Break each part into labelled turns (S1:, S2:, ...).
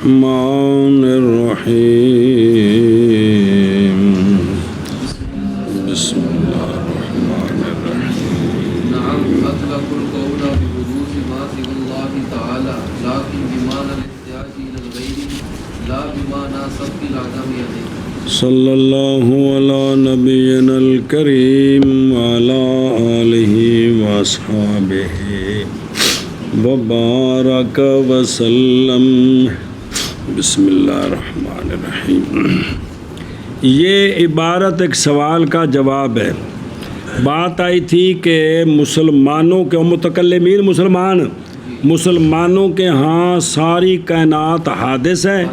S1: الرحمن الرحيم بسم الله الرحمن الرحيم
S2: نعم أطلق القول ببروز ما سوى الله تعالى لكن بمعنى الاحتياج إلى الغير لا بمعنى سبق العدم يده
S1: صلی اللہ علی نبینا الکریم وعلی آلہ واصحابہ وبارک وسلم بسم اللہ الرحمن الرحیم۔ یہ عبارت ایک سوال کا جواب ہے۔ بات آئی تھی کہ مسلمانوں کے متکلمین مسلمانوں کے ہاں ساری کائنات حادث ہے،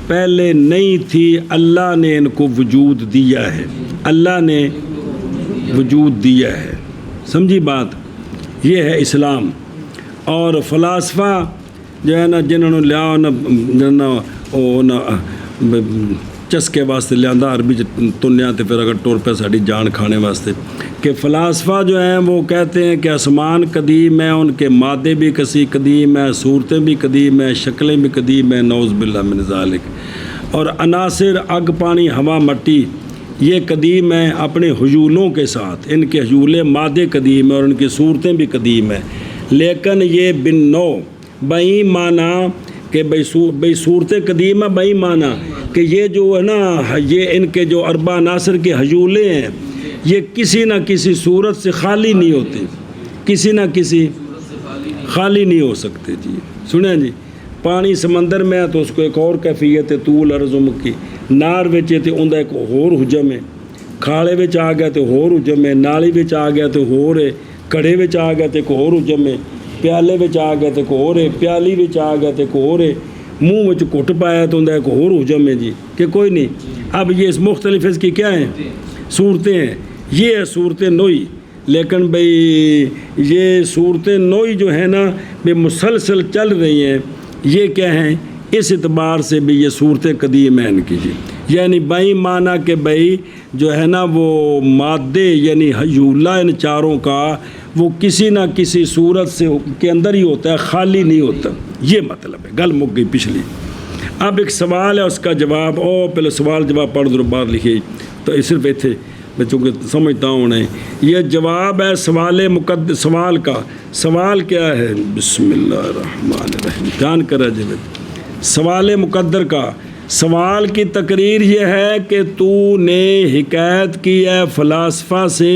S1: پہلے نہیں تھی، اللہ نے ان کو وجود دیا ہے، اللہ نے وجود دیا ہے۔ سمجھی بات؟ یہ ہے اسلام۔ اور فلاسفہ جو ہے نا جنہوں نے لیا نہ چسکے واسطے لیا عربی تنیا تو پھر اگر ٹور پہ ساری جان کھانے واسطے کہ فلاسفہ جو ہیں وہ کہتے ہیں کہ آسمان قدیم ہے، ان کے مادے بھی کسی قدیم ہے، صورتیں بھی قدیم ہیں، شکلیں بھی قدیم ہیں، نعوذ باللہ من ذالک۔ اور عناصر اگ پانی ہوا مٹی یہ قدیم ہیں اپنے حجولوں کے ساتھ، ان کے حجول مادے قدیم ہیں اور ان کی صورتیں بھی قدیم ہیں، لیکن یہ بن نو بئی معنی کہ بھئی صورتیں قدیم ہے، بئی معنی کہ یہ جو ہے نا یہ ان کے جو اربع عناصر کے حجولے ہیں یہ کسی نہ کسی صورت سے خالی نہیں ہوتے، کسی نہ کسی خالی نہیں ہو سکتے۔ جی سنیں جی، پانی سمندر میں ہے تو اس کو ایک اور کیفیت ہے، طول عرض عمق کی۔ نار وچ تے اوندا ایک ہور حجم ہے، کھاڑے وچ آ گیا تو ہور حجم ہے، نالی وچ آ گیا تو ہور ہے، کڑے وچ آ گیا تو ایک ہور حجم ہے، پیالے وچ آ گیا تو ایک ہور ہے، پیالی وچ آ گیا تو ایک ہور ہے، منہ وچ کٹ پایا تو اوندا ایک ہور حجم ہے۔ جی کہ کوئی نہیں، اب یہ اس مختلف اس کی کیا ہیں صورتیں ہیں، یہ ہے صورت نوئی۔ لیکن بھئی یہ صورت نوئی جو ہے نا بے مسلسل چل رہی ہیں، یہ کیا ہیں اس اعتبار سے بھی یہ صورتیں قدیم ہیں ان کی۔ جی یعنی بئی معنی کہ بھئی جو ہے نا وہ مادے یعنی حجولہ ان چاروں کا وہ کسی نہ کسی صورت سے کے اندر ہی ہوتا ہے، خالی نہیں ہوتا، یہ مطلب ہے۔ گل مک گئی پچھلی۔ اب ایک سوال ہے، اس کا جواب پہلے سوال جواب پڑھ دو بعد لکھے تو صرف اتنے میں چونکہ سمجھتا ہوں نہیں۔ یہ جواب ہے سوال کا۔ سوال کیا ہے؟ بسم اللہ الرحمن الرحیم، دھیان کرا جی۔ سوال مقدر کا سوال کی تقریر یہ ہے کہ تو نے حکایت کی ہے فلاسفہ سے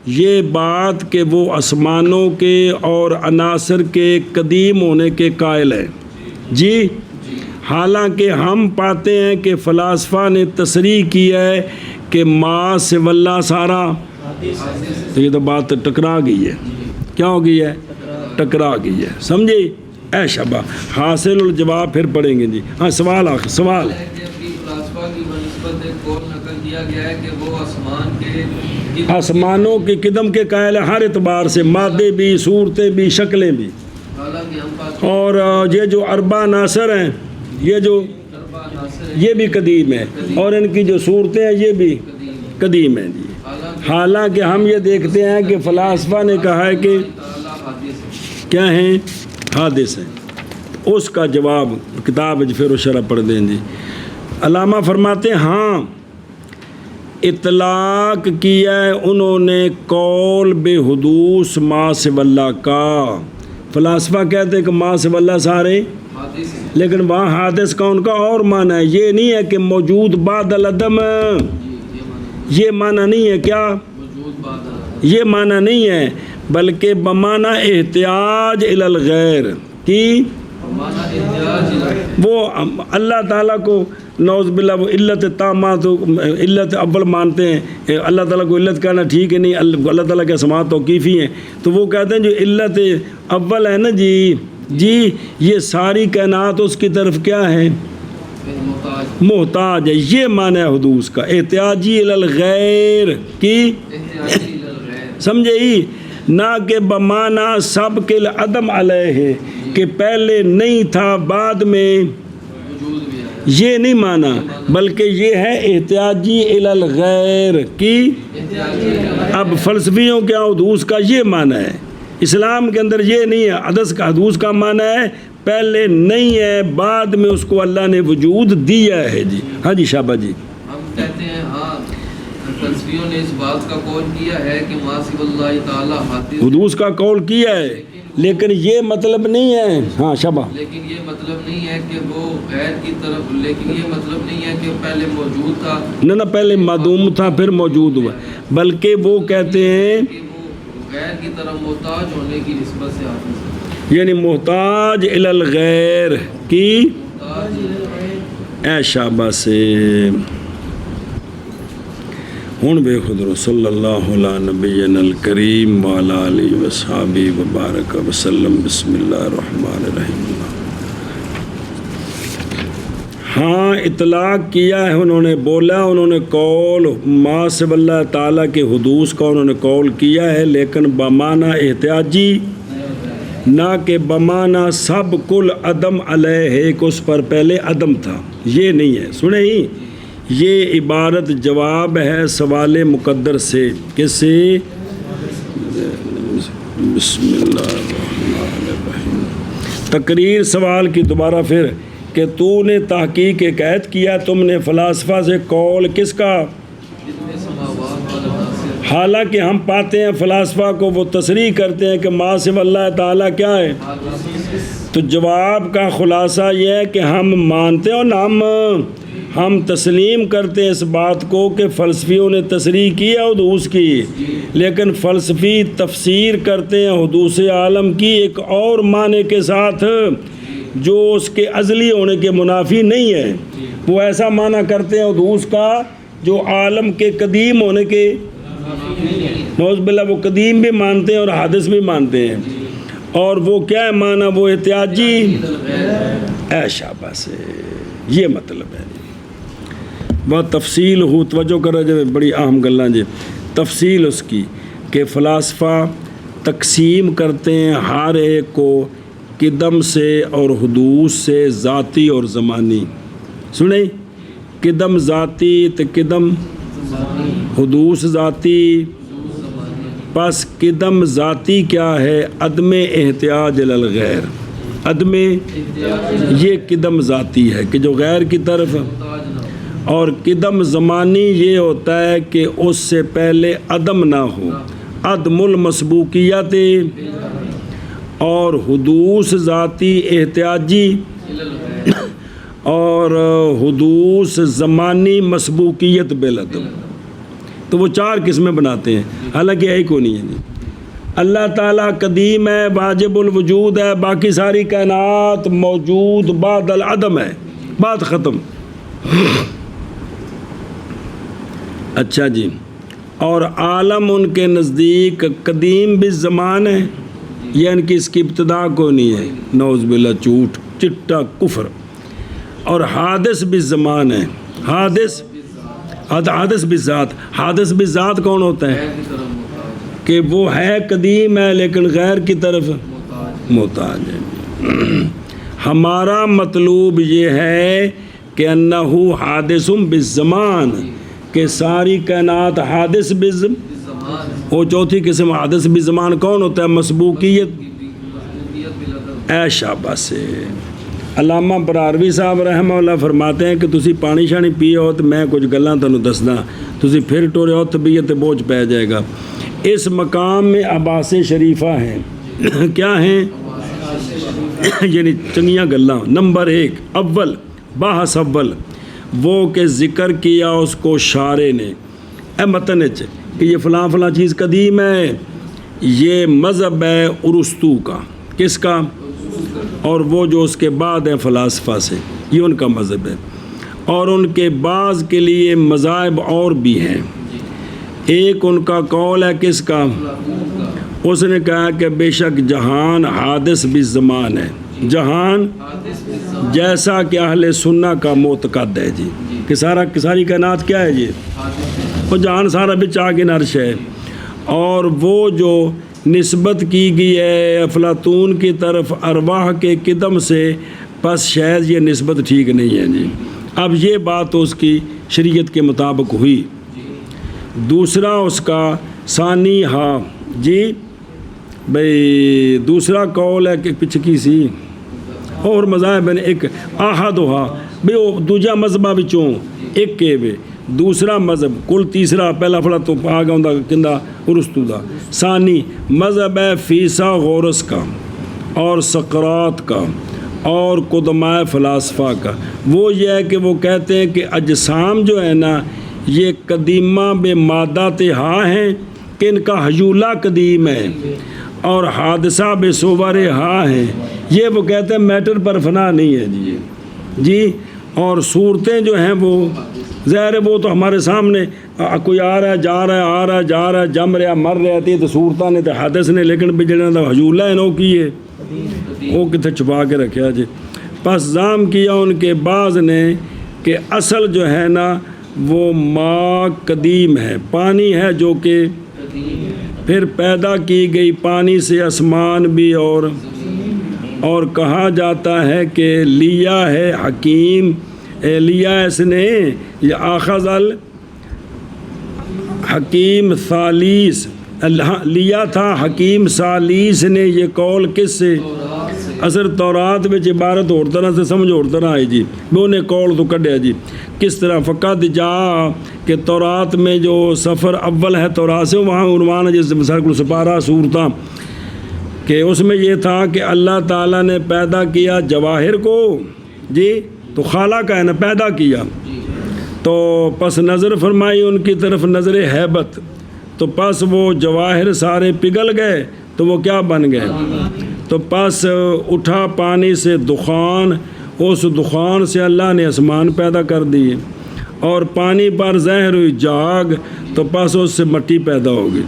S1: یہ بات کہ وہ آسمانوں کے اور عناصر کے قدیم ہونے کے قائل ہیں۔ جی حالانکہ ہم پاتے ہیں کہ فلاسفہ نے تصریح کی ہے کہ ما سے واللہ سارا، تو یہ تو بات ٹکرا گئی ہے۔ کیا ہو گئی ہے؟ ٹکرا گئی ہے، سمجھے؟ اے شبہ حاصل الجواب پھر پڑھیں گے۔ جی ہاں سوال آخر سوال
S2: فلاسفہ کی بنسبت ایک قول نقل کیا گیا ہے کہ وہ
S1: آسمانوں کی قدم کے قائل ہے، ہر اعتبار سے، مادے بھی، صورتیں بھی، شکلیں بھی۔ اور یہ جو اربع عناصر ہیں یہ بھی قدیم ہے، اور ان کی جو صورتیں ہیں یہ بھی قدیم ہیں۔ جی حالانکہ ہم یہ دیکھتے ہیں کہ فلاسفہ نے کہا ہے کہ کیا ہیں؟ حادث ہیں۔ اس کا جواب کتاب پھر و شرح پڑھ دیں۔ جی علامہ فرماتے ہیں ہاں اطلاق کیا ہے انہوں نے قول بے حدوث ما سے واللہ کا۔ فلاسفہ کہتے ہیں کہ ما سے واللہ سارے، لیکن وہاں حادث کا ان کا اور معنی ہے، یہ نہیں ہے کہ موجود بعد العدم، یہ معنی نہیں ہے۔ کیا یہ معنی نہیں ہے، بلکہ بمعنی احتیاج الی الغیر کی، وہ اللہ تعالیٰ کو نعوذ باللہ وہ علت تامہ تو علت اول مانتے ہیں، اللہ تعالیٰ کو علت کہنا ٹھیک ہے نہیں، اللہ تعالیٰ کے اسماء توقیفی ہیں، تو وہ کہتے ہیں جو علت اول ہے نا جی یہ ساری کائنات اس کی طرف کیا ہے؟ محتاج ہے، یہ معنی ہے حدوث کا، احتیاجی الی الغیر کی، سمجھے ہی نہ کہ بمعنی سبق العدم علیہ کہ پہلے نہیں تھا بعد میں، یہ نہیں مانا، بلکہ یہ ہے احتیاجی الی الغیر کی۔ اب فلسفیوں کے حدوث کا یہ معنی ہے، اسلام کے اندر یہ نہیں ہے۔ حدث کا حدوث کا معنی ہے پہلے نہیں ہے، بعد میں اس کو اللہ نے وجود دیا ہے جی۔ ہاں جی شابہ جی۔
S2: ہم کہتے ہیں ہاں فلسفیوں نے اس بات کا قول کیا ہے کہ ما سوى اللہ تعالی حادث،
S1: حدوث کا قول کیا ہے، لیکن یہ مطلب نہیں ہے، ہاں شابہ،
S2: لیکن یہ مطلب نہیں ہے کہ وہ غیر کی طرف، لیکن یہ مطلب نہیں ہے کہ پہلے موجود تھا،
S1: نہ پہلے معدوم تھا پھر موجود ہوا، بلکہ وہ کہتے ہیں
S2: کہ وہ غیر کی طرف محتاج ہونے کی نسبت سے حادث ہے،
S1: یعنی محتاج الی الغیر کی
S2: محتاج
S1: اے شابہ سے۔ ہن بے خدر صلی اللہ علی نبینا الکریم وعلی آلہ وصحبہ وبارک وسلم۔ بسم اللہ الرحمن الرحیم۔ ہاں اطلاق کیا ہے، انہوں نے بولا، انہوں نے قول ما سوى اللہ تعالیٰ کے حدوث کا انہوں نے قول کیا ہے، لیکن بمعنی احتیاجی، نہ کہ بمعنی سب کل عدم علیہ ہے کہ اس پر پہلے عدم تھا، یہ نہیں ہے۔ سنیں ہی، یہ عبارت جواب ہے سوال مقدر سے، کس سے؟ بسم اللہ الرحمن الرحیم۔ تقریر سوال کی دوبارہ پھر کہ تو نے تحقیق ایک عہد کیا، تم نے فلاسفہ سے قول کس کا؟
S2: جتنے سماوات والناصر،
S1: حالانکہ ہم پاتے ہیں فلاسفہ کو وہ تصریح کرتے ہیں کہ ما سوى اللہ تعالیٰ کیا ہے، تو جواب کا خلاصہ یہ ہے کہ ہم مانتے ہیں اور ہم تسلیم کرتے ہیں اس بات کو کہ فلسفیوں نے تصریح کی ہے حدوث کی، لیکن فلسفی تفسیر کرتے ہیں حدوث عالم کی ایک اور معنی کے ساتھ جو اس کے ازلی ہونے کے منافی نہیں ہے۔ وہ ایسا معنی کرتے ہیں حدوث کا جو عالم کے قدیم ہونے کے، نعوذ باللہ، وہ قدیم بھی مانتے ہیں اور حادث بھی مانتے ہیں، اور وہ کیا ہے معنی؟ وہ احتیاجی اے شابہ سے، یہ مطلب ہے۔ وہ تفصیل ہو، توجہ کر رہے جب بڑی اہم گلاں جی، تفصیل اس کی کہ فلاسفہ تقسیم کرتے ہیں ہر ایک کو قدم سے اور حدوث سے، ذاتی اور زمانی۔ سنیں، قدم ذاتی تو قدم حدوث ذاتی، پس قدم ذاتی کیا ہے؟ عدم احتیاج الی الغیر، عدم، یہ قدم ذاتی ہے کہ جو غیر کی طرف، اور قدم زمانی یہ ہوتا ہے کہ اس سے پہلے عدم نہ ہو، عدم المسبوقیت، اور حدوث ذاتی احتیاجی، اور حدوث زمانی مسبوقیت بالعدم۔ تو وہ چار قسمیں بناتے ہیں، حالانکہ ایک کو نہیں ہے جی۔ اللہ تعالیٰ قدیم ہے، واجب الوجود ہے، باقی ساری کائنات موجود بعد العدم ہے، بات ختم۔ اچھا جی، اور عالم ان کے نزدیک قدیم بھی زمان ہے، یعنی کہ اس کی ابتدا کو نہیں ہے، نعوذ باللہ، جھوٹ چٹا کفر، اور حادث بھی زمان ہے، حادث بھی ذات، حادث بھی ذات کون ہوتا ہے؟ کہ وہ ہے قدیم ہے لیکن غیر کی طرف محتاج ہے۔ ہمارا مطلوب یہ ہے کہ انہو حادث بالزمان، کہ ساری کائنات حادث بالزمان، وہ چوتھی قسم حادث بالزمان کون ہوتا ہے؟ مسبوقیت اے شابہ سے۔ علامہ براروی صاحب رحمہ اللہ فرماتے ہیں کہ تسی پانی شانی پیے ہو تو میں کچھ گلاں تانوں دسدا، تسی پھر ٹورے ہو طبیعت بوجھ پہ جائے گا۔ اس مقام میں عباس شریفہ ہیں، کیا ہیں؟ یعنی چنگیاں گلاں۔ نمبر 1، اول بحث اول وہ کہ ذکر کیا اس کو شارع نے اے متن کہ یہ فلاں فلاں چیز قدیم ہے، یہ مذہب ہے ارسطو کا، کس کا؟ اور وہ جو اس کے بعد ہیں فلاسفہ سے، یہ ان کا مذہب ہے، اور ان کے بعض کے لیے مذاہب اور بھی ہیں۔ ایک ان کا قول ہے کس کا؟ اس نے کہا کہ بے شک جہان حادث بالزمان ہے، جہان جیسا کہ اہل سنہ کا معتقد ہے جی، کہ ساری کائنات کیا ہے جی؟ وہ جہان سارا بچ آگے نرش ہے، اور وہ جو نسبت کی گئی ہے افلاطون کی طرف ارواح کے قدم سے، پس شاید یہ نسبت ٹھیک نہیں ہے جی۔ اب یہ بات اس کی شریعت کے مطابق ہوئی۔ دوسرا اس کا ثانی ہاں جی بھئی، دوسرا قول ہے کہ پیچھے کی سی اور مذاہب نے ایک آہدھا بھی وہ دوجا مذہبہ وچوں ایک کے وے دوسرا مذہب کل تیسرا پہلا پھلا تو آگا ہوں کندہ ارستو دا ثانی مذہب ہے فیسا غورس کا اور سقراط کا اور قدمائے فلاسفہ کا. وہ یہ ہے کہ وہ کہتے ہیں کہ اجسام جو ہے نا یہ قدیمہ بے مادہ ہاں ہیں کہ ان کا حجولہ قدیم ہے اور حادثہ بے صور ہاں ہیں. یہ وہ کہتے ہیں میٹر پر فنا نہیں ہے جی اور صورتیں جو ہیں وہ ظاہر ہے وہ تو ہمارے سامنے کوئی آ رہا ہے جا رہا ہے آ رہا ہے جا رہا ہے جم رہا مر رہا ہے تو صورتیں نے تو حادث نے لیکن بھی جڑا دا حجولہ ہے نو کی ہے وہ کتنے چھپا کے رکھا جی. پس ظام کیا ان کے بعض نے کہ اصل جو ہے نا وہ ماں قدیم ہے پانی ہے جو کہ پھر پیدا کی گئی پانی سے آسمان بھی اور کہا جاتا ہے کہ لیا ہے حکیم لیا اس نے یا آخذ الحکیم ثالیث لیا تھا حکیم ثالیث نے یہ قول کس سے اثر تورات میں عبارت اور طرح سے سمجھ اور طرح آئی جی وہ نے قول تو کڈیا جی کس طرح فقط جا کہ تورات میں جو سفر اول ہے تورات سے وہاں عنوان ہے جس مثال کو سپارہ صورتاں کہ اس میں یہ تھا کہ اللہ تعالیٰ نے پیدا کیا جواہر کو جی تو خالہ کا ہے نا پیدا کیا تو پس نظر فرمائی ان کی طرف نظر ہیبت تو پس وہ جواہر سارے پگھل گئے تو وہ کیا بن گئے تو پس اٹھا پانی سے دخان اس دخان سے اللہ نے آسمان پیدا کر دیے اور پانی پر ظاہر ہوئی جاگ تو پس اس سے مٹی پیدا ہوگی.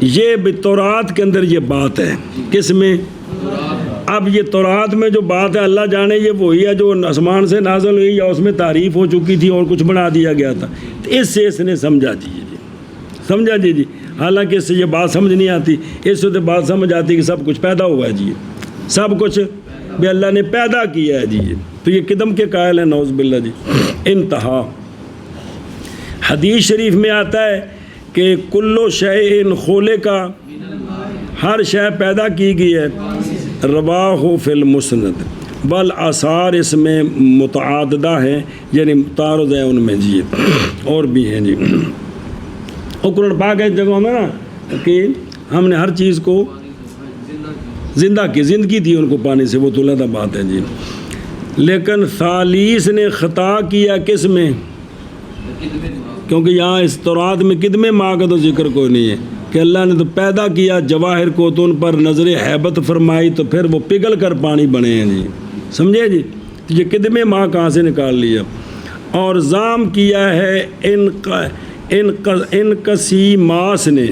S1: یہ تورات کے اندر یہ بات ہے کس میں اب یہ تورات میں جو بات ہے اللہ جانے یہ وہی ہے جو آسمان سے نازل ہوئی یا اس میں تعریف ہو چکی تھی اور کچھ بنا دیا گیا تھا تو اس سے اس نے سمجھا سمجھا جی حالانکہ اس سے یہ بات سمجھ نہیں آتی اس سے تو بات سمجھ آتی کہ سب کچھ پیدا ہوا ہے جی سب کچھ بھی اللہ نے پیدا کیا ہے جی تو یہ قدم کے قائل ہے نعوذ باللہ جی. انتہا حدیث شریف میں آتا ہے کہ کلو شیء خولے کا ہر شے پیدا کی گئی ہے رواہ فی المسند والآثار اس میں متعددہ ہے یعنی تعارض ہے ان میں جی اور بھی ہیں جی. قرآن پاک ہے جگہ میں نا کہ ہم نے ہر چیز کو زندہ کی زندگی دی ان کو پانی سے وہ تو علیحدہ بات ہے جی. لیکن ثالیث نے خطا کیا کس میں کیونکہ یہاں اس تورات میں قدمے ماں کا تو ذکر کوئی نہیں ہے کہ اللہ نے تو پیدا کیا جواہر کو تو ان پر نظر ہیبت فرمائی تو پھر وہ پگھل کر پانی بنے ہیں جی سمجھے جی. یہ قدمے ماں کہاں سے نکال لیا اور ظام کیا ہے ان کسی ماس نے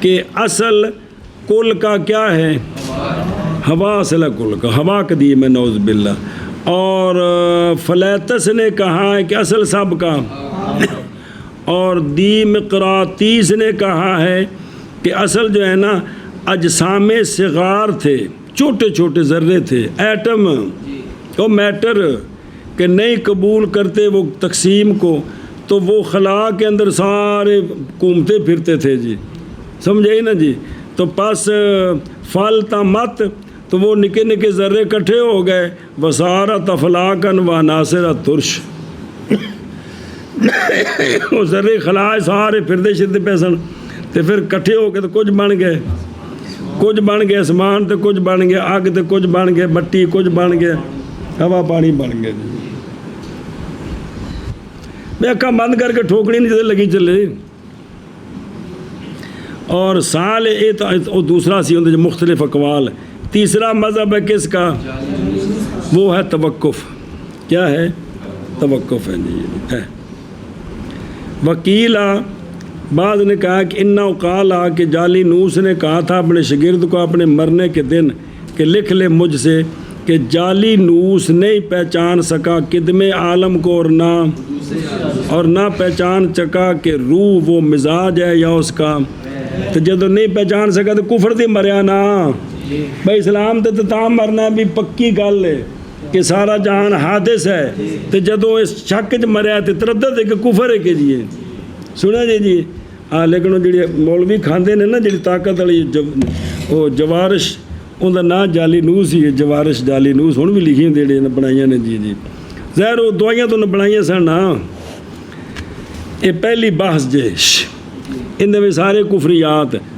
S1: کہ اصل کل کا کیا ہے ہوا اصل کل کا ہوا قدیم ہے نعوذ باللہ. اور فلیتس نے کہا ہے کہ اصل سب کا اور دی مقراطیس نے کہا ہے کہ اصل جو ہے نا اجسام صغار تھے چھوٹے چھوٹے ذرے تھے ایٹم اور میٹر کہ نہیں قبول کرتے وہ تقسیم کو تو وہ خلا کے اندر سارے گھومتے پھرتے تھے جی سمجھے نا جی. تو پس فالتا مت تو وہ نکے نکے ذرے کٹھے ہو گئے وسارت افلاکن و ناصر ترش وہ ذرے خلا سارے پھرتے شرتے پہ سن تو پھر کٹھے ہو کے تو کچھ بن گئے آسمان تو کچھ بن گیا اگ تو کچھ بن گئے مٹی کچھ بن گیا ہوا پانی بن گیا جی. میں اکھاں بند کر کے ٹھوکڑی نہیں جیسے لگی چلے. اور سال وہ دوسرا سی ہوتا جو مختلف اقوال. تیسرا مذہب ہے کس کا وہ ہے توقف. کیا ہے توقف ہے جی ہے. وکیلا بعض نے کہا کہ انا قالا کہ جعلی نوس نے کہا تھا اپنے شاگرد کو اپنے مرنے کے دن کہ لکھ لے مجھ سے کہ جعلی نوس نہیں پہچان سکا قدم عالم کو اور نہ پہچان چکا کہ روح وہ مزاج ہے یا اس کا. تو جب نہیں پہچان سکا تو کفر دی مریا نا بھائی اسلام تے تام مرنا ہے بھی پکی گل ہے کہ سارا جہان حادث ہے. تو جدو اس شک چ مریا تو تردد ہے کہ کفر ہے کہ جی سنیا جی لیکن وہ جی مولوی کھاندے نے نا جی طاقت والی وہ جوارش ਉਹਦਾ ਨਾਂ ਜਾਲੀ ਨੂਸ ਹੀ ਹੈ, ਜਵਾਰਿਸ਼ ਜਾਲੀ ਨੂਸ, ਹੁਣ ਵੀ ਲਿਖੀਆਂ ਜਿਹੜੇ ਨੇ ਬਣਾਈਆਂ ਨੇ ਜੀ। ਜ਼ਹਿਰ ਉਹ ਦਵਾਈਆਂ ਤੋਂ ਬਣਾਈਆਂ ਸਨ ਨਾ। ਇਹ ਪਹਿਲੀ ਬਹਿਸ ਜੇ ਇਹਦੇ ਵਿੱਚ ਸਾਰੇ ਕੁਫਰੀਆਤ,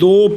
S1: 2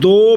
S1: 2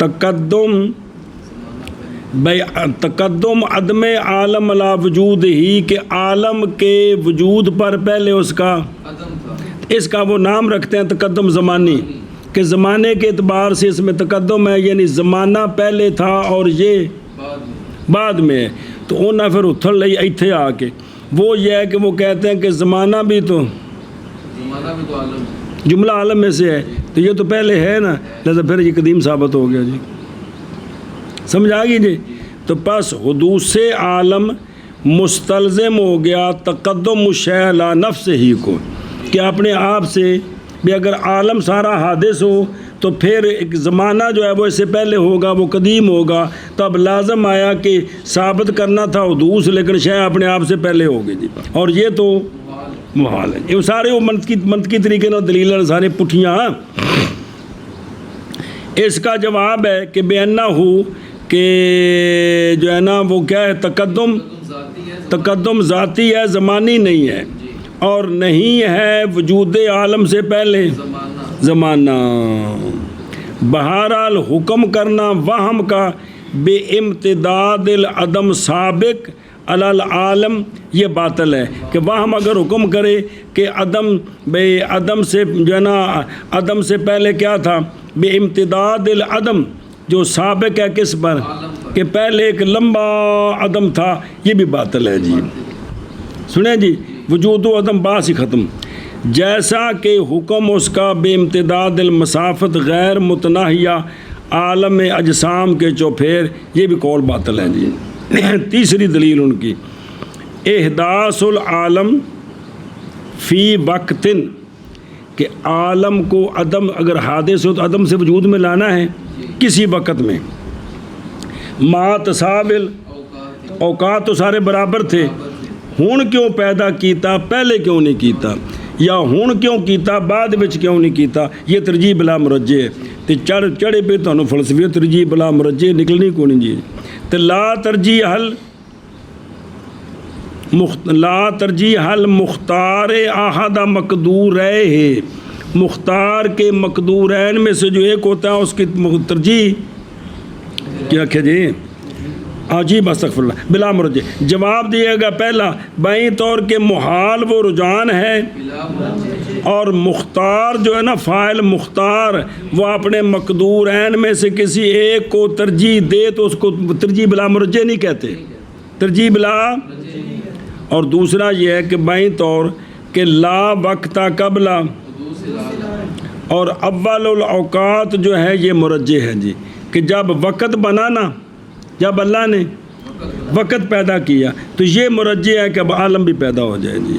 S1: تقدم عدم عالم لا وجود ہی کہ عالم کے وجود پر پہلے اس کا
S2: عدم تھا،
S1: اس کا وہ نام رکھتے ہیں تقدم زمانی کہ زمانے کے اعتبار سے اس میں تقدم ہے، یعنی زمانہ پہلے تھا اور یہ بعد میں ہے۔ تو انہیں پھر اتھڑ لئی ایتھے آ کے وہ یہ ہے کہ وہ کہتے ہیں کہ زمانہ بھی تو
S2: زمانہ بھی تو عالم ہے۔
S1: جملہ عالم میں سے ہے، تو یہ تو پہلے ہے نا، لہذا پھر یہ قدیم ثابت ہو گیا جی، سمجھ آ گئی جی۔ تو پس حدوث عالم مستلزم ہو گیا تقدم الشیء علی نفس ہی کو، کہ اپنے آپ سے بھی اگر عالم سارا حادث ہو تو پھر ایک زمانہ جو ہے وہ اس سے پہلے ہوگا، وہ قدیم ہوگا، تب لازم آیا کہ ثابت کرنا تھا حدوث، لیکن شے اپنے آپ سے پہلے ہوگی جی، اور یہ تو محال ہے۔ یہ سارے وہ منطقی طریقے نہ دلیل سارے پٹھیاں۔ اس کا جواب ہے کہ بے انہ ہو کہ جو ہے نا وہ کیا ہے، تقدم ذاتی ہے، زمانی نہیں ہے، اور نہیں ہے وجود عالم سے پہلے زمانہ۔ بہرحال حکم کرنا وہم کا بے امتداد العدم سابق علی العالم یہ باطل ہے، کہ وہم اگر حکم کرے کہ عدم سے جو ہے نا عدم سے پہلے کیا تھا، بے امتداد العدم جو سابق ہے کس پر، کہ پہلے ایک لمبا عدم تھا، یہ بھی باطل ہے جی۔ سنیں جی، وجود و عدم باس ہی ختم۔ جیسا کہ حکم اس کا بے امتداد المسافت غیر متناہیہ عالم اجسام کے چوپھیر، یہ بھی قول باطل ہے جی۔ تیسری دلیل ان کی، احداث العالم فی وقت، کہ عالم کو عدم اگر حادث ہو تو عدم سے وجود میں لانا ہے کسی وقت میں، ما تصابل اوقات تو سارے برابر تھے، ہون کیوں پیدا کیتا پہلے کیوں نہیں کیتا، یا ہون کیوں کیتا بعد وچ کیوں نہیں کیتا، یہ ترجیح بلا مرجع ہے۔ تے چڑھے پہ تانوں فلسفی ترجیح بلا مرجع نکلنی کو نہیں جی۔ تے لا ترجیح حل مختار احد مقدور ہے، مختار کے مقدورین میں سے جو ایک ہوتا ہے اس کی ترجیح کیا کہ جی عجیب استغفر اللہ بلا مرجع۔ جواب دیے گا پہلا، بائیں طور کے محال وہ رجحان ہے، اور مختار جو ہے نا فاعل مختار وہ اپنے مقدورین میں سے کسی ایک کو ترجیح دے تو اس کو ترجیح بلا مرجع نہیں کہتے، ترجیح بلا۔ اور دوسرا یہ ہے کہ بائیں طور کہ لا وقت قبل اور اول الاوقات جو ہے یہ مرجع ہے جی، کہ جب وقت بنا نا، جب اللہ نے وقت پیدا کیا تو یہ مرجع ہے کہ اب عالم بھی پیدا ہو جائے جی،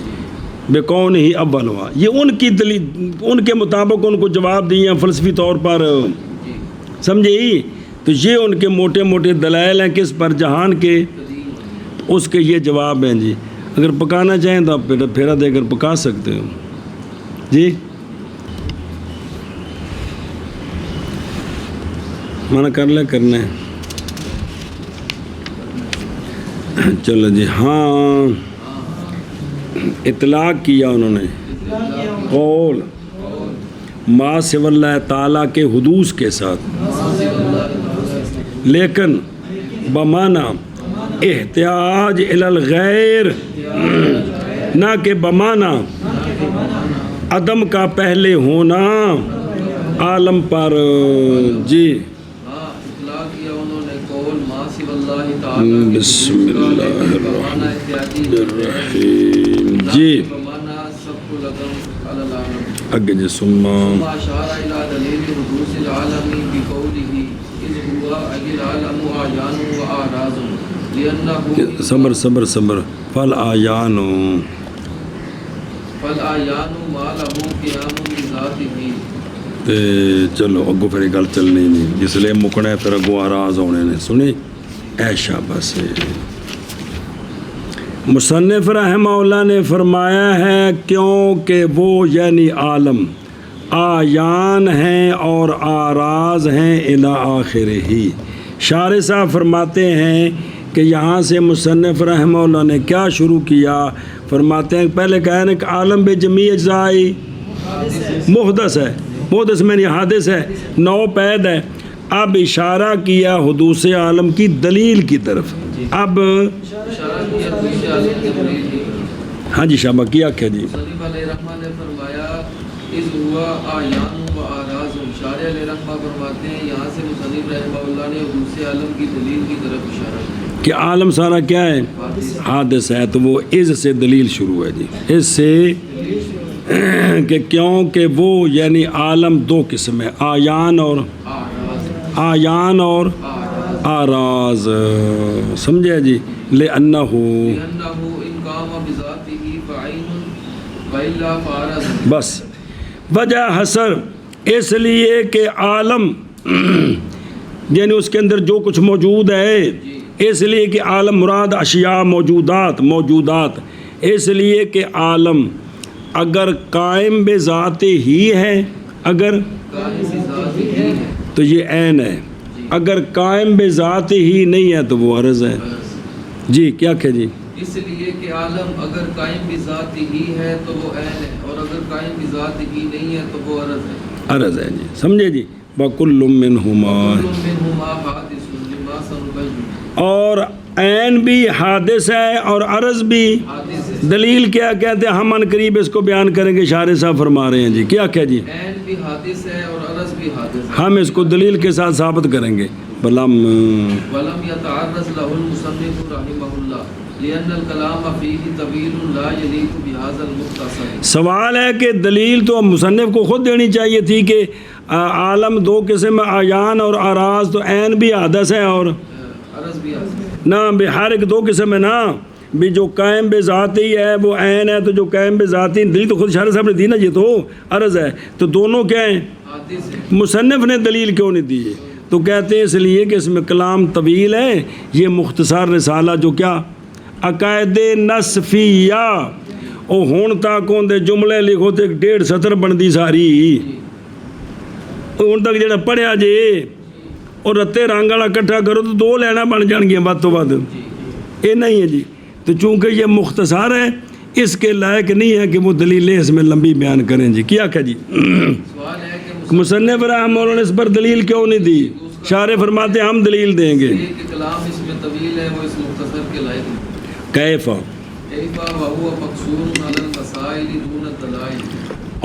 S1: بے کون ہی اول ہوا۔ یہ ان کی دلیل، ان کے مطابق ان کو جواب دیے ہیں فلسفی طور پر، سمجھے ہی۔ تو یہ ان کے موٹے موٹے دلائل ہیں کس پر، جہان کے، اس کے یہ جواب ہیں جی۔ اگر پکانا چاہیں تو آپ پھیرا دے کر پکا سکتے ہو جی۔ منع کر لیں کرنا ہے، چلو جی۔ ہاں اطلاق کیا انہوں نے قول ما سوی اللہ تعالیٰ کے حدوث کے ساتھ، لیکن بمانا احتیاج الی الغیر، نہ کہ بمانا عدم کا پہلے ہونا عالم پر جی۔ بسم اللہ الرحمن الرحیم جی۔ اگے جی سما صبر صبر صبر فل آیانو تے چلو اگو پھر گل چلنی نہیں، جس لیے مکنا ہے پھر اگو آراز ہونے نے سنی ایشا بس۔ مصنف رحمہ اللہ نے فرمایا ہے کیونکہ وہ یعنی عالم آیان ہیں اور آراز ہیں الی آخر ہی۔ شارح صاحب فرماتے ہیں کہ یہاں سے مصنف رحمہ اللہ نے کیا شروع کیا، فرماتے ہیں پہلے کہا نا کہ عالم بے جمیع اجزائی محدث ہے، محدث میں حادث ہے، نو پید ہے۔ اب اشارہ کیا حدوث عالم کی دلیل کی طرف. اب
S2: اشارہ کیا حدوث عالم کی دلیل کی طرف.
S1: ہاں جی شابہ کیا کیا جی.
S2: مصنف علیہ رحمہ نے فرمایا اذ ہوا آیان و آراز. شارح علیہ رحمہ فرماتے ہیں یہاں سے مصنف رحمہ اللہ نے حدوث عالم کی دلیل کی طرف اشارہ کیا
S1: کہ عالم سارا کیا ہے؟ حادث ہے. تو وہ از سے دلیل شروع ہے جی. اس سے کہ کیوں کہ وہ یعنی عالم دو قسم ہے، آیان اور آراز. سمجھے جی. لأنہ بس وجہ حسر اس لیے کہ عالم یعنی اس کے اندر جو کچھ موجود ہے، اس لیے کہ عالم مراد اشیاء موجودات اس لیے کہ عالم اگر قائم بے ذات ہی ہے، اگر تو یہ عین ہے، اگر قائم بے ذات ہی نہیں ہے تو وہ عرض ہے. جی کیا کہ جی.
S2: اس لیے کہ عالم اگر قائم بذات ہی ہے تو وہ عین ہے، اور اگر قائم بذات ہی نہیں ہے تو وہ عرض ہے.
S1: عرض ہے جی. سمجھے جی. وَكُلٌّ مِّنْهُمَا اور عین بھی حادث ہے اور عرض بھی. دلیل کیا کہتے ہیں ہم ان قریب اس کو بیان کریں گے. شارح صاحب فرما رہے ہیں جی. کیا کہ جی.
S2: عین بھی حادث ہے اور عرض بھی حادث ہے.
S1: ہم اس کو دلیل کے ساتھ ثابت کریں گے. ولم
S2: يتعرض له المصنف رحمه الله لأن الكلام فيه طويل لا يليق بهذا المختصر.
S1: سوال ہے کہ دلیل تو مصنف کو خود دینی چاہیے تھی کہ عالم دو قسم آیان اور آراز، تو عین بھی حادث ہے اور
S2: عرض بھی حادث ہے.
S1: نہ بے ہر ایک دو قسم ہے نا. بھی جو قائم بے ذاتی ہے وہ عین ہے، تو جو قائم بے ذاتی دلیل تو خود شارح صاحب نے دی نا، یہ تو عرض ہے. تو دونوں کیا ہیں؟
S2: حادث ہے.
S1: مصنف نے دلیل کیوں نہیں دی؟ تو کہتے ہیں اس لیے کہ اس میں کلام طویل ہے. یہ مختصر رسالہ جو کیا عقائد نصفیہ او ہون تک دے جملے لکھو تو 1.5 سطر بنتی ساری. ہوں تک جڑا پڑھیا جے اور رتے رنگ والا کٹھا کرو تو 2 لینا بن جان گیا ود تو ود. یہ نہیں ہے جی. تو چونکہ یہ مختصر ہے اس کے لائق نہیں ہے کہ وہ دلیلیں اس میں لمبی بیان کریں جی. کیا کہ جی.
S2: سوال ہے کہ
S1: مصنف رحمہ اللہ نے اس پر دلیل کیوں نہیں دی؟ شارح فرماتے ہیں ہم دلیل دیں گے.
S2: یہ کہ کلام اس میں طویل ہے وہ اس مختصر کے لائق نہیں.
S1: کیفا
S2: کیفا وہو مقصور علی المسائل دون الدلائل.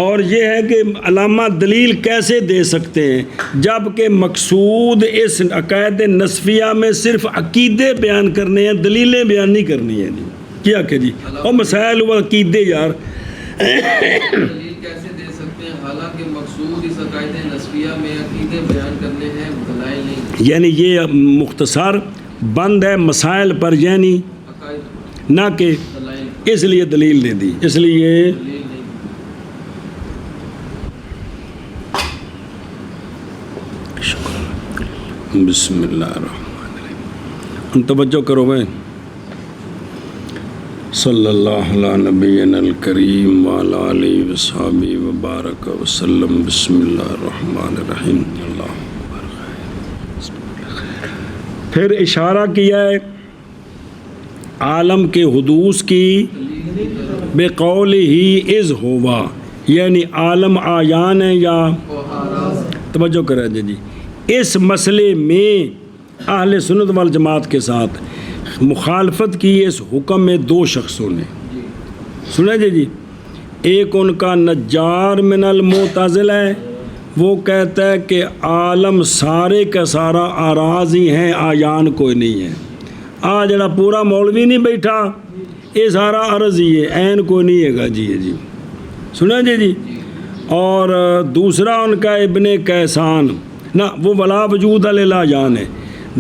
S1: اور یہ ہے کہ علامہ دلیل کیسے دے سکتے ہیں جب کہ مقصود اس عقائد نصفیہ میں صرف عقیدے بیان کرنے ہیں، دلیلیں بیان نہیں کرنی ہیں جی. کیا کہ جی. اور مسائل و عقیدے یار
S2: دلیل کیسے دے سکتے ہیں حالانکہ مقصود اس عقائد نصفیہ میں عقیدے بیان کرنے ہیں، دلائل نہیں.
S1: یعنی یہ مختصر بند ہے مسائل پر، یعنی
S2: عقائد
S1: نہ کہ
S2: دلائل
S1: اس لیے دلیل دے دی. اس لیے
S2: دلیل نہیں.
S1: بسم اللہ الرحمن الرحیم. توجہ کرو بھائی. صلی اللہ علی نبینا الکریم وعلی آلہ وصحبہ وبارک وسلم. بسم اللہ الرحمن الرحیم. اللہ پھر اشارہ کیا ہے عالم کے حدوث کی بقول ہی از ہوا، یعنی عالم آیان ہے یا توجہ کریں جی. اس مسئلے میں اہل سنت والجماعت کے ساتھ مخالفت کی اس حکم میں 2 شخصوں نے. سنیں جی. ایک ان کا نجار من المعتزلہ ہے، وہ کہتا ہے کہ عالم سارے کا سارا آراز ہی ہیں، آیان کوئی نہیں ہے. جڑا پورا مولوی نہیں بیٹھا یہ سارا عرض ہی ہے، عین کوئی نہیں ہے گا جی. جی سنیں جی. اور دوسرا ان کا ابن کیسان، نہ وہ ولا وجود لا جان ہے.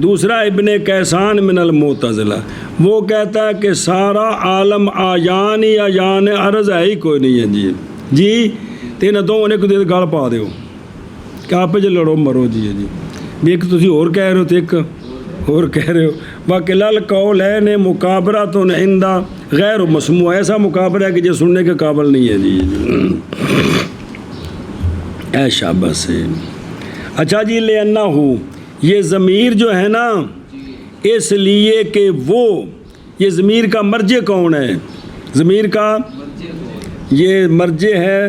S1: دوسرا ابن کیسان من المعتزلہ، وہ کہتا ہے کہ سارا عالم آیان ہی آیان ہے، عرض ہے ہی کوئی نہیں ہے جی. جی تین دونوں نے کدے گل پا دیو کہ آپ جو لڑو مرو جی. جی بھی ایک تسی اور کہہ رہے ہو تو ایک اور کہہ رہے ہو. باقی لال قول ہے نے مقابرہ تو عندہ غیر مسموع، ایسا مقابرہ ہے کہ جو سننے کے قابل نہیں ہے جی. اے شاباش سے. اچھا جی. لے ہو یہ ضمیر جو ہے نا اس لیے کہ وہ یہ ضمیر کا مرجع کون ہے؟ ضمیر کا یہ مرجع ہے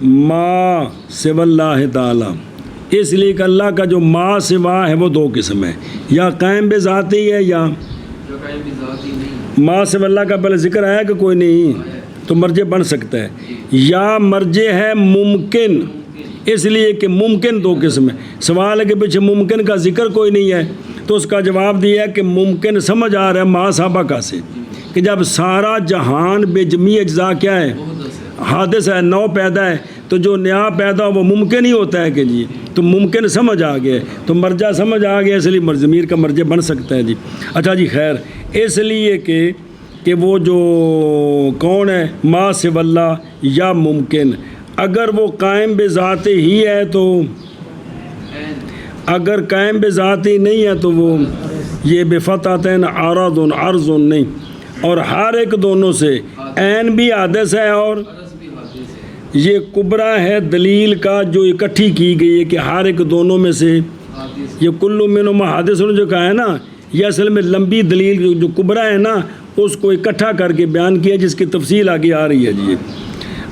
S1: ما سوى اللہ تعالی. اس لیے کہ اللہ کا جو ما سوا ہے وہ دو قسم ہے، یا قائم بذاتی ہے یا
S2: جو قائم بذات ہی نہیں،
S1: ما سوا اللہ کا پہلے ذکر آیا کہ کوئی نہیں تو مرجع بن سکتا ہے، یا مرجع ہے ممکن، اس لیے کہ ممکن دو قسم ہے۔ سوال ہے کہ پیچھے ممکن کا ذکر کوئی نہیں ہے، تو اس کا جواب دیا ہے کہ ممکن سمجھ آ رہا ہے ما سابقہ سے، کہ جب سارا جہان بے جمی اجزاء کیا ہے، حادث ہے، نو پیدا ہے، تو جو نیا پیدا ہو وہ ممکن ہی ہوتا ہے کہ جی، تو ممکن سمجھ آ گیا، تو مرجع سمجھ آ گیا، اس لیے ضمیر کا مرجع بن سکتا ہے جی۔ اچھا جی خیر، اس لیے کہ وہ جو کون ہے ما سوا اللہ یا ممکن، اگر وہ قائم بذات ہی ہے تو، اگر قائم بذات ہی نہیں ہے تو وہ یہ بفتحتین عرض عرض نہیں، اور ہر ایک دونوں سے عین بھی حادث ہے اور
S2: عرض بھی حادث ہے،
S1: یہ کبرا ہے دلیل کا جو اکٹھی کی گئی ہے کہ ہر ایک دونوں میں سے
S2: حادث
S1: یہ کل منہما حادث جو کہا ہے نا، یہ اصل میں لمبی دلیل جو کبرا ہے نا اس کو اکٹھا کر کے بیان کیا، جس کی تفصیل آگے آ رہی ہے جی۔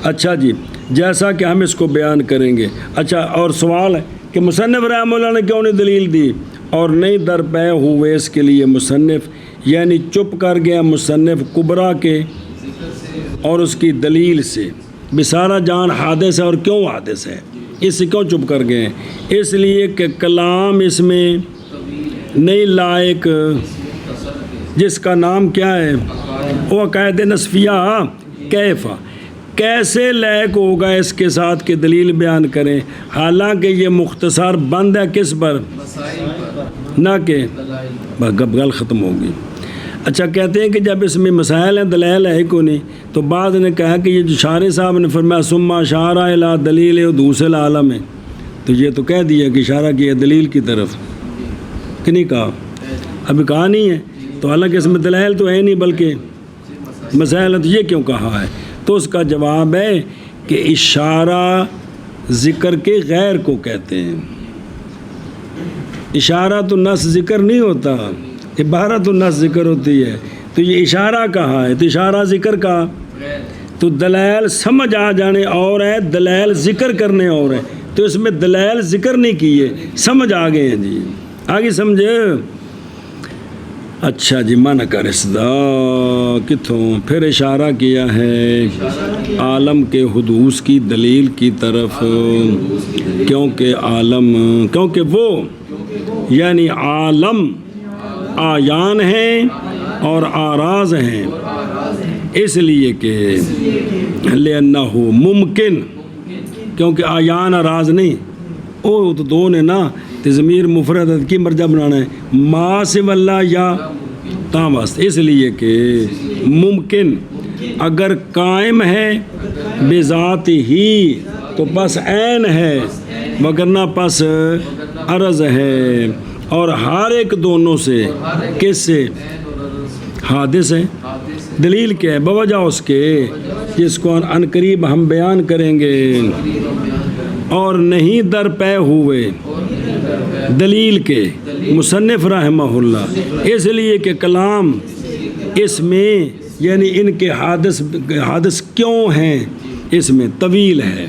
S1: اچھا جی، جیسا کہ ہم اس کو بیان کریں گے۔ اچھا، اور سوال ہے کہ مصنف رحمہ اللہ نے کیوں نہیں دلیل دی، اور نہیں درپے ہوئے اس کے لیے مصنف، یعنی چپ کر گیا مصنف کبرا کے
S2: ذکر سے
S1: اور اس کی دلیل سے، بسارا جان حادث ہے، اور کیوں حادث ہے اس سے کیوں چپ کر گئے؟ اس لیے کہ کلام اس میں
S2: طویل ہے،
S1: نہیں لائق،
S2: مختصر کے
S1: جس کا نام کیا ہے،
S2: عقائد
S1: وہ عقائد نصفیہ کیفا، کیسے لائق ہوگا اس کے ساتھ کہ دلیل بیان کریں، حالانکہ یہ مختصر بند ہے کس پر،
S2: مسائل پر،
S1: نہ کہ
S2: دلائل پر۔
S1: گب گل ختم ہوگی۔ اچھا، کہتے ہیں کہ جب اس میں مسائل ہیں دلائل ہے کو نہیں، تو بعض نے کہا کہ یہ جو شارح صاحب نے فرمایا ثم اشار الی دلیل حدوث العالم ہے، تو یہ تو کہہ دیا کہ اشارہ کیا دلیل کی طرف، کہ نہیں کہا؟ ابھی کہا نہیں ہے، تو حالانکہ اس میں دلائل تو ہے نہیں بلکہ مسائل ہے، تو یہ کیوں کہا ہے؟ تو اس کا جواب ہے کہ اشارہ ذکر کے غیر کو کہتے ہیں، اشارہ تو نص ذکر نہیں ہوتا، عبارت النص ذکر ہوتی ہے، تو یہ اشارہ کہا ہے، تو اشارہ ذکر کا،
S2: غیر
S1: تو دلائل سمجھ آ جانے اور ہے، دلائل ذکر کرنے اور ہے، تو اس میں دلائل ذکر نہیں کیے، سمجھ آ گئے ہیں جی، آگے سمجھے؟ اچھا جی، من کر اسدا کتوں پھر اشارہ کیا ہے عالم کے حدوث کی دلیل کی طرف، کیونکہ عالم، کیونکہ وہ یعنی عالم آیان ہیں اور آراز ہیں، اس لیے کہ لأنہ ممکن، کیونکہ آیان آراز نہیں، او تو دو نے نا، ضمیر مفرد کی مرجع بنانا ہے، ما سوا اللہ یا تام واسطہ، اس لیے کہ ممکن اگر قائم ہے بذات ہی تو پس عین ہے، وگرنہ پس عرض ہے، اور ہر ایک دونوں سے کس سے حادث ہے۔ دلیل کیا ہے؟ بوجہ اس کے جس کو ان قریب ہم بیان کریں گے، اور نہیں درپے ہوئے دلیل کے مصنف رحمہ اللہ، اس لیے کہ کلام اس میں یعنی ان کے حادث کیوں ہیں، اس میں طویل ہے،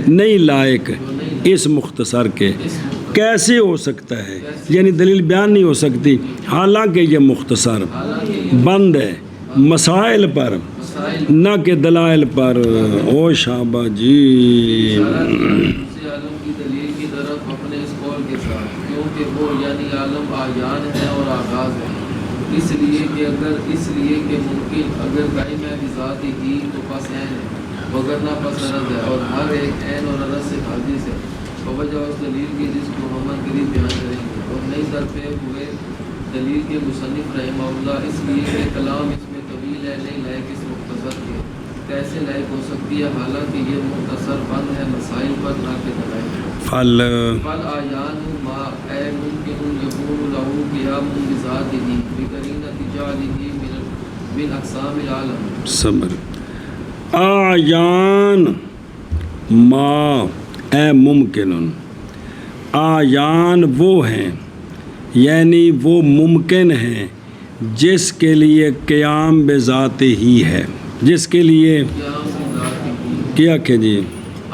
S1: نہیں لائق اس مختصر کے، کیسے ہو سکتا ہے، یعنی دلیل بیان نہیں ہو سکتی، حالانکہ یہ مختصر بند ہے مسائل پر نہ کہ دلائل پر۔ او شابہ جی،
S2: عالم کی دلیل کی طرف اپنے اس قول کے ساتھ، کیونکہ وہ یعنی عالم آیان ہے اور آغاز ہے، اس لیے کہ ممکن اگر قائم ہے بذات ہی تو پس عین ہے، وگرنہ پس عرض ہے، اور ہر ایک عین اور عرض سے حادث ہے، بوجہ اس دلیل کی جس کو ہم قریب بیان کریں گے، اور نہیں درپے ہوئے دلیل کے مصنف رحمہ اللہ، اس لیے کہ کلام اس میں طویل ہے، نہیں لائق اس مختصر کے، کیسے لائق ہو سکتی ہے، حالانکہ یہ مختصر بند ہے مسائل پر نہ کہ دلائل
S1: فل
S2: آیان ما اے ممکن یکون لہو قیام بذاتہ بقرینۃ جعلہ من اقسام العالم۔
S1: صبر، آیان ما اے ممکن، آیان وہ ہیں یعنی وہ ممکن ہیں جس کے لیے قیام بذات ہی ہے، جس کے لیے
S2: قیام بذاتہ
S1: کیا کہ جی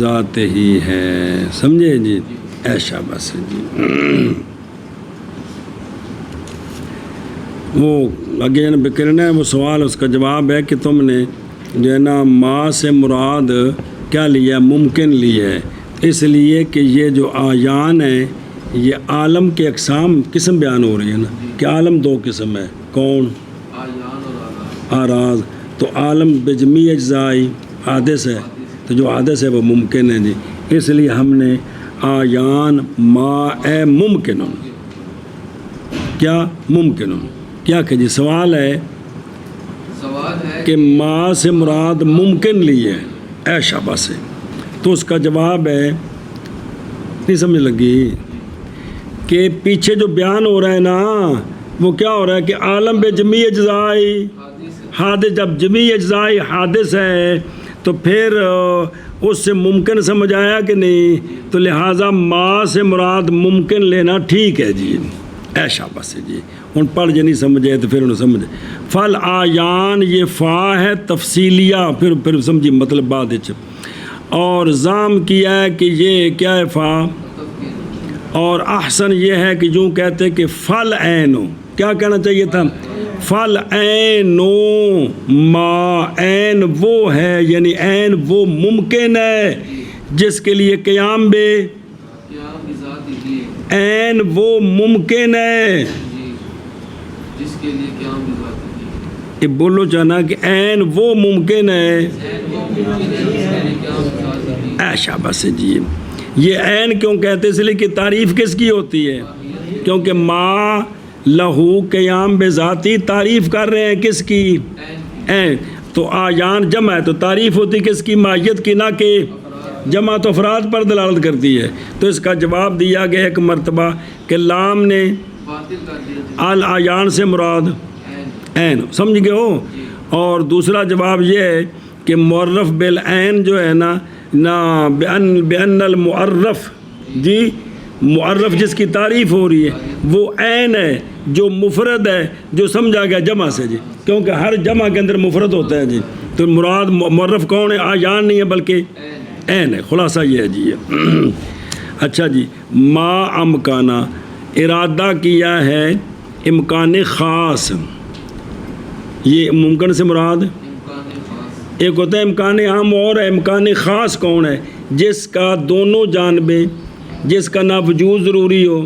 S1: ذات ہی ہے. سمجھے جی؟ ایسا بس جی. وہ آگے بکرنا ہے وہ سوال، اس کا جواب ہے کہ تم نے جو ہے نا ما سے مراد کیا لیا؟ ممکن لیا ہے، اس لیے کہ یہ جو آیان ہے یہ عالم کے اقسام قسم بیان ہو رہی ہے نا کہ عالم دو قسم ہے. کون؟
S2: آیان اور
S1: آراز. تو عالم بجمی اجزائی حادث ہے، تو جو حادث ہے وہ ممکن ہے جی. اس لیے ہم نے آیان ما اے ممکن کیا ممکن کیا کہ جی سوال ہے کہ ما سے مراد ممکن لی ہے ایشا بس ہے. تو اس کا جواب ہے نہیں سمجھ لگی کہ پیچھے جو بیان ہو رہا ہے نا وہ کیا ہو رہا ہے کہ عالم بے جمی اجزائی حادث. جب جمی اجزائی حادث ہے تو پھر اس سے ممکن سمجھ آیا کہ نہیں؟ تو لہٰذا ما سے مراد ممکن لینا ٹھیک ہے جی. ایشا بس ہے جی. ان پڑھ جو نہیں سمجھے تو پھر انہوں سمجھے. فل آیان یہ فا ہے تفصیلیہ، پھر سمجھی مطلب بعد اچھا. اور زام کیا ہے کہ یہ کیا ہے فا، اور احسن یہ ہے کہ جو کہتے کہ فل عینو، کیا کہنا چاہیے تھا؟ فل عینو ما، عین وہ ہے یعنی عین وہ ممکن ہے جس کے لیے قیام بے، عین وہ ممکن ہے
S2: جس کے لیے قیام بذات
S1: یہ بولو چاہنا کہ عین وہ ممکن ہے. ایشا بس جی. یہ عین کیوں کہتے اس لیے کہ تعریف کس کی ہوتی ہے؟ کیونکہ ما لہو قیام بے ذاتی تعریف کر رہے ہیں کس کی؟ عین. تو آیان جمع ہے تو تعریف ہوتی کس کی؟ ماہیت کی، نہ کہ جمع تو افراد پر دلالت کرتی ہے. تو اس کا جواب دیا گیا ایک مرتبہ کہ لام نے آیان سے مراد عین، سمجھ گئے ہو. اور دوسرا جواب یہ ہے کہ معرف بالعین جو ہے نا بأن المعرف جی، معرف جس کی تعریف ہو رہی ہے وہ عین ہے جو مفرد ہے، جو سمجھا گیا جمع سے جی، کیونکہ ہر جمع کے اندر مفرد ہوتا ہے جی. تو مراد معرف کون ہے؟ آیان نہیں ہے بلکہ عین ہے. خلاصہ یہ ہے جی. اچھا جی. ما امکانہ ارادہ کیا ہے امکان خاص. یہ ممکن سے مراد ایک ہوتا ہے امکان عام اور ہے امکان خاص کون ہے؟ جس کا دونوں جانبیں، جس کا نہ وجود ضروری ہو،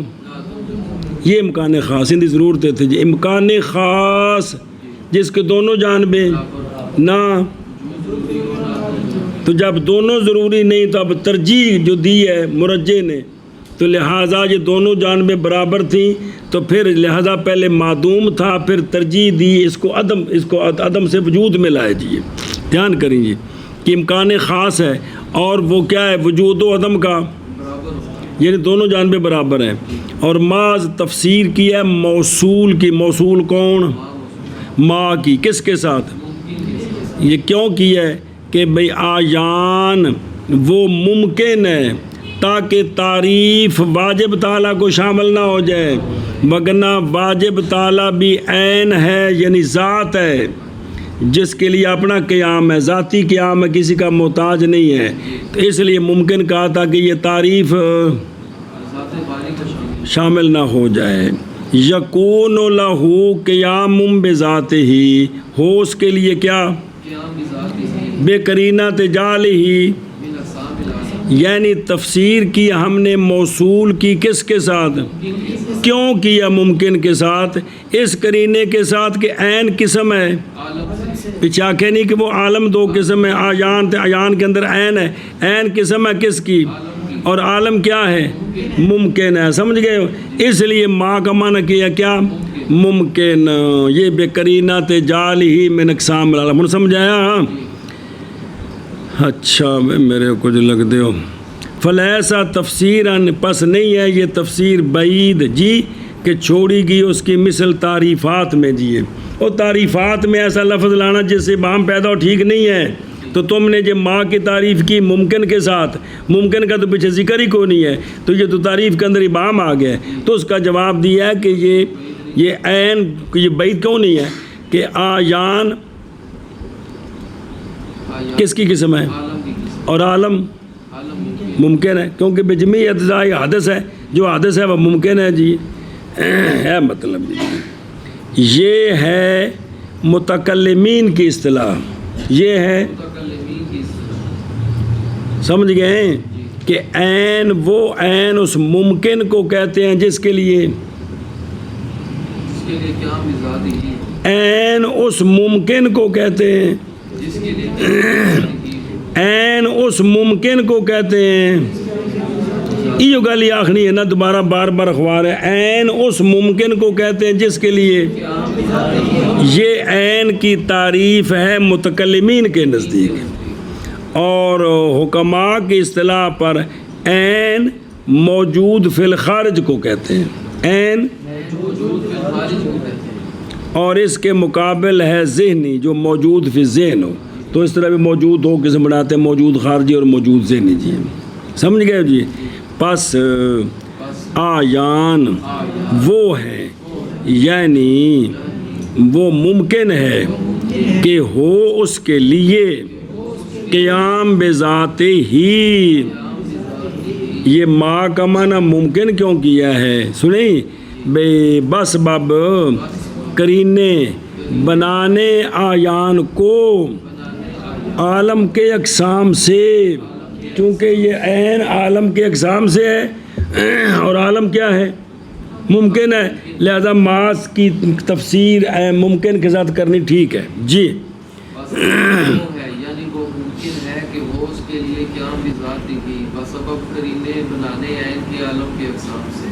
S1: یہ امکان خاص اندی ضرورت تھے جی. امکان خاص جس کے دونوں جانبیں نہ، تو جب دونوں ضروری نہیں تو اب ترجیح جو دی ہے مرجح نے، تو لہٰذا یہ دونوں جانبیں برابر تھیں تو پھر لہٰذا پہلے معدوم تھا پھر ترجیح دی اس کو عدم سے وجود ملا ہے جی. دھیان کریں جی کہ امکان خاص ہے اور وہ کیا ہے؟ وجود و عدم کا، یعنی دونوں جانبیں برابر ہیں. اور ماز تفسیر کی ہے موصول کی. موصول کون؟ ما کی. کس کے ساتھ؟ یہ کیوں کی ہے کہ بھئی آیان وہ ممکن ہے تاکہ تعریف واجب تعالیٰ کو شامل نہ ہو جائے، وگرنہ واجب تعالیٰ بھی عین ہے یعنی ذات ہے جس کے لیے اپنا قیام ہے، ذاتی قیام ہے، کسی کا محتاج نہیں ہے. تو اس لیے ممکن کہا تھا کہ یہ تعریف شامل نہ ہو جائے. یکون لہو قیام بذات ہی، ہو اس کے لیے کیا؟ بے قرینہ تجال ہی، یعنی تفسیر کی ہم نے موصول کی کس کے ساتھ؟ کیوں کیا ممکن کے ساتھ؟ اس قرینے کے ساتھ کہ عین قسم ہے. پیچھے آنکھیں نہیں کہ وہ عالم دو قسم ہے، آیان تھے، آیان کے اندر عین ہے. عین قسم ہے کس کی؟ اور عالم کیا ہے؟ ممکن ہے. سمجھ گئے؟ اس لیے ما کا معنی کیا کیا؟ ممکن. یہ بے قرینہ تجال ہی من اقسام العالم. سمجھایا؟ ہاں اچھا میرے کچھ لگ دے ہو. فلیسا تفسیراً پس نہیں ہے یہ تفسیر بعید جی کہ چھوڑی گئی اس کی مثل تعریفات میں جی. اور تعریفات میں ایسا لفظ لانا جس سے ابہام پیدا ہو ٹھیک نہیں ہے. تو تم نے جو ماں کی تعریف کی ممکن کے ساتھ، ممکن کا تو پیچھے ذکر ہی کوئی نہیں ہے، تو یہ تو تعریف کے اندر ابہام آ گیا. تو اس کا جواب دیا ہے کہ یہ یہ عین یہ بعید کیوں نہیں ہے کہ آیان کس کی قسم ہے
S2: عالم کی قسم
S1: اور عالم
S2: عالم ممکن
S1: ممکن ہے کیونکہ بجمی اجزاء حادث ہے، جو حادث ہے وہ ممکن ہے جی ہے مطلب جی۔ یہ ہے متکلمین کی اصطلاح، یہ ہے
S2: متکلمین کی اصطلاح
S1: سمجھ گئے ہیں کہ عین وہ عین اس ممکن کو کہتے ہیں جس کے لیے
S2: جس کے لیے قیام بذات ہی ہو،
S1: عین اس ممکن کو کہتے ہیں،
S2: جس کے لیے قیام بذات ہی ہو،
S1: عین اس ممکن کو کہتے ہیں۔ یہ گل یہ آخری ہے نا، دوبارہ بار بار اخبار ہے، عین اس ممکن کو کہتے ہیں جس کے لیے
S2: قیام بذات ہی ہو۔
S1: یہ عین کی تعریف ہے متکلمین کے نزدیک، اور حکماء کی اصطلاح پر عین موجود فی الخارج کو کہتے ہیں، عین
S2: موجود فی الخارج کو کہتے ہیں،
S1: اور اس کے مقابل ہے ذہنی جو موجود فی ذہن ہو، تو اس طرح بھی موجود دو قسم بناتے ہیں، موجود خارجی اور موجود ذہنی جی، سمجھ گئے جی۔ پس آیان وہ ہے یعنی وہ ممکن ہے کہ ہو اس کے لیے قیام بذات ہی۔ یہ ما کا معنی ممکن کیوں کیا ہے سنیں بے بس بب کرینے بنانے آیان کو عالم کے اقسام سے، چونکہ یہ عین عالم کے اقسام سے ہے اور عالم کیا ہے ممکن ہے، لہذا ماس کی تفسیر ممکن کے ساتھ کرنی ٹھیک ہے جی۔
S2: بس وہ ہے یعنی وہ ممکن ہے کہ وہ اس کے لیے قیام بذات ہی بسبب قرینے بنانے عین کے عالم کے اقسام سے۔